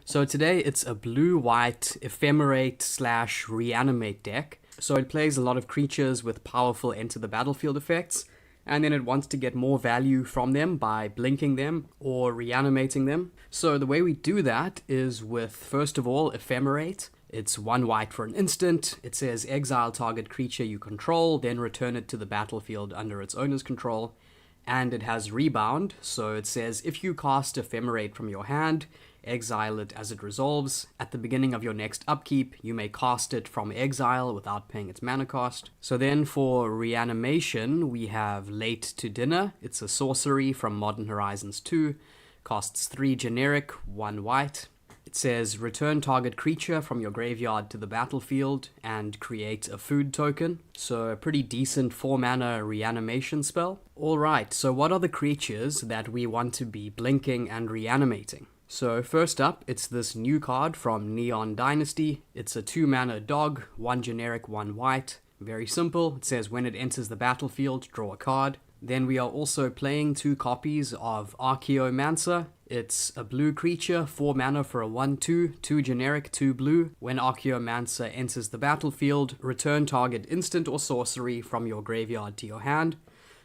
So today it's a blue-white Ephemerate / Reanimate deck. So it plays a lot of creatures with powerful enter the battlefield effects, and then it wants to get more value from them by blinking them or reanimating them. So the way we do that is with, first of all, Ephemerate. It's 1 white for an instant. It says exile target creature you control, then return it to the battlefield under its owner's control. And it has rebound, so it says if you cast Ephemerate from your hand, exile it as it resolves. At the beginning of your next upkeep, you may cast it from exile without paying its mana cost. So then for Reanimation, we have Late to Dinner. It's a sorcery from Modern Horizons 2. Costs 3 generic, 1 white. It says return target creature from your graveyard to the battlefield and create a food token. So a pretty decent 4 mana reanimation spell. Alright, so what are the creatures that we want to be blinking and reanimating? So first up, it's this new card from Neon Dynasty. It's a 2 mana dog, 1 generic, 1 white. Very simple. It says when it enters the battlefield, draw a card. Then we are also playing 2 copies of Archaeomancer. It's a blue creature, 4 mana for a 1/2, 2 generic, 2 blue. When Archaeomancer enters the battlefield, return target instant or sorcery from your graveyard to your hand.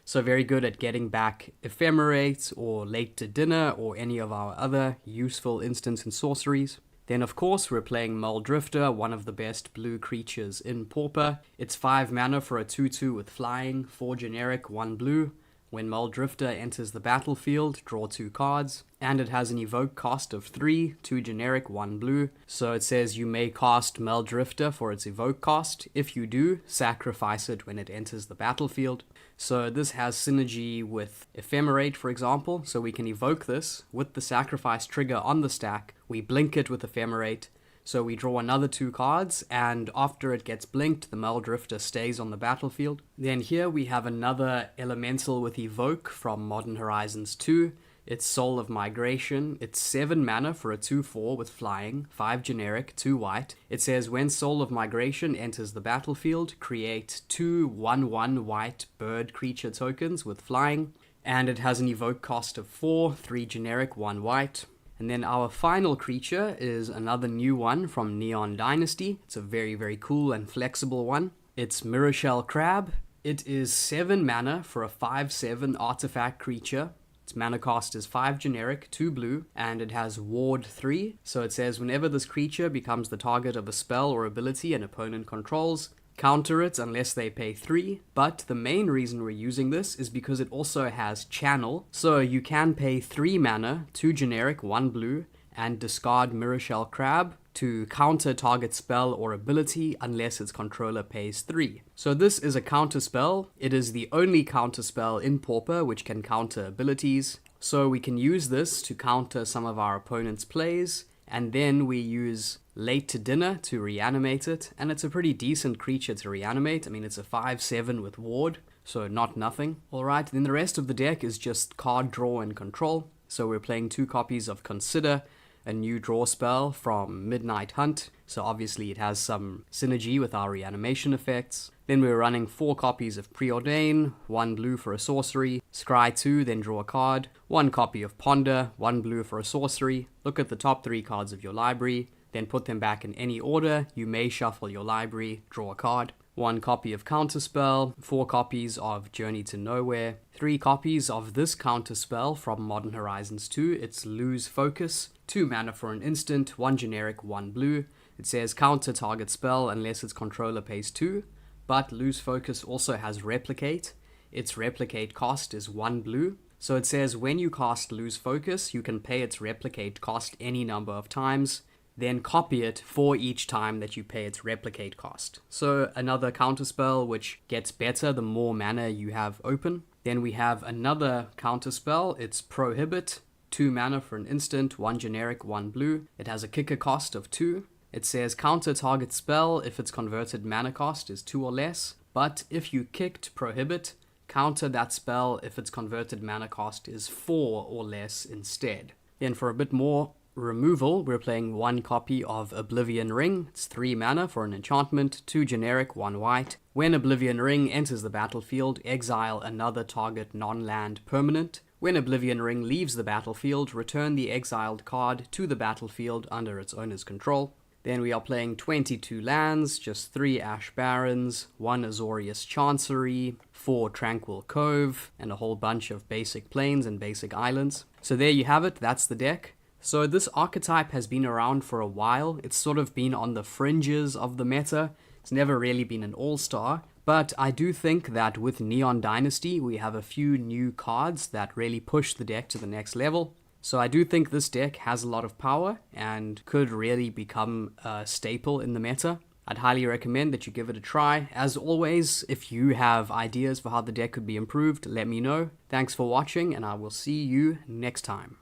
So very good at getting back Ephemerate or Late to Dinner or any of our other useful instants and sorceries. Then of course we're playing Mulldrifter, one of the best blue creatures in Pauper. It's 5 mana for a 2/2 with flying, 4 generic, 1 blue. When Mulldrifter enters the battlefield, draw 2 cards, and it has an evoke cost of 3, 2 generic, 1 blue. So it says you may cast Mulldrifter for its evoke cost. If you do, sacrifice it when it enters the battlefield. So this has synergy with Ephemerate, for example, so we can evoke this with the sacrifice trigger on the stack. We blink it with Ephemerate. So we draw another 2 cards, and after it gets blinked, the Mulldrifter stays on the battlefield. Then here we have another elemental with Evoke from Modern Horizons 2. It's Soul of Migration. It's 7 mana for a 2/4 with flying, 5 generic, 2 white. It says when Soul of Migration enters the battlefield, create 2 1/1 white bird creature tokens with flying. And it has an evoke cost of 4, 3 generic, 1 white. And then our final creature is another new one from Neon Dynasty. It's a very, very cool and flexible one. It's Mirrorshell Crab. It is 7 mana for a 5/7 artifact creature. Its mana cost is 5 generic, 2 blue, and it has ward 3. So it says whenever this creature becomes the target of a spell or ability an opponent controls, counter it unless they pay 3, but the main reason we're using this is because it also has Channel, so you can pay 3 mana, 2 generic, 1 blue, and discard Mirrorshell Crab to counter target spell or ability unless its controller pays 3. So this is a counterspell. It is the only counterspell in Pauper which can counter abilities, so we can use this to counter some of our opponent's plays, and then we use Late to Dinner to reanimate it, and it's a pretty decent creature to reanimate. I mean, it's a 5/7 with ward, so not nothing. Alright, then the rest of the deck is just card draw and control. So we're playing 2 copies of Consider, a new draw spell from Midnight Hunt, so obviously it has some synergy with our reanimation effects. Then we're running 4 copies of Preordain, 1 blue for a sorcery, scry 2, then draw a card, 1 copy of Ponder, 1 blue for a sorcery. Look at the top 3 cards of your library, then put them back in any order. You may shuffle your library, draw a card. 1 copy of Counterspell, 4 copies of Journey to Nowhere, 3 copies of this Counterspell from Modern Horizons 2. It's Lose Focus, 2 mana for an instant, 1 generic, 1 blue. It says counter target spell unless its controller pays 2, but Lose Focus also has Replicate. Its Replicate cost is 1 blue. So it says when you cast Lose Focus, you can pay its Replicate cost any number of times, then copy it for each time that you pay its replicate cost. So another counterspell which gets better the more mana you have open. Then we have another counterspell, it's Prohibit, 2 mana for an instant, 1 generic, 1 blue. It has a kicker cost of 2. It says counter target spell if its converted mana cost is 2 or less, but if you kicked Prohibit, counter that spell if its converted mana cost is 4 or less instead. Then for a bit more removal, we're playing 1 copy of Oblivion Ring. It's 3 mana for an enchantment, 2 generic, 1 white. When Oblivion Ring enters the battlefield, exile another target non-land permanent. When Oblivion Ring leaves the battlefield, return the exiled card to the battlefield under its owner's control. Then we are playing 22 lands, just 3 Ash Barrens, 1 Azorius Chancery, 4 Tranquil Cove, and a whole bunch of basic plains and basic islands. So there you have it, that's the deck. So this archetype has been around for a while. It's sort of been on the fringes of the meta. It's never really been an all-star. But I do think that with Neon Dynasty, we have a few new cards that really push the deck to the next level. So I do think this deck has a lot of power and could really become a staple in the meta. I'd highly recommend that you give it a try. As always, if you have ideas for how the deck could be improved, let me know. Thanks for watching, and I will see you next time.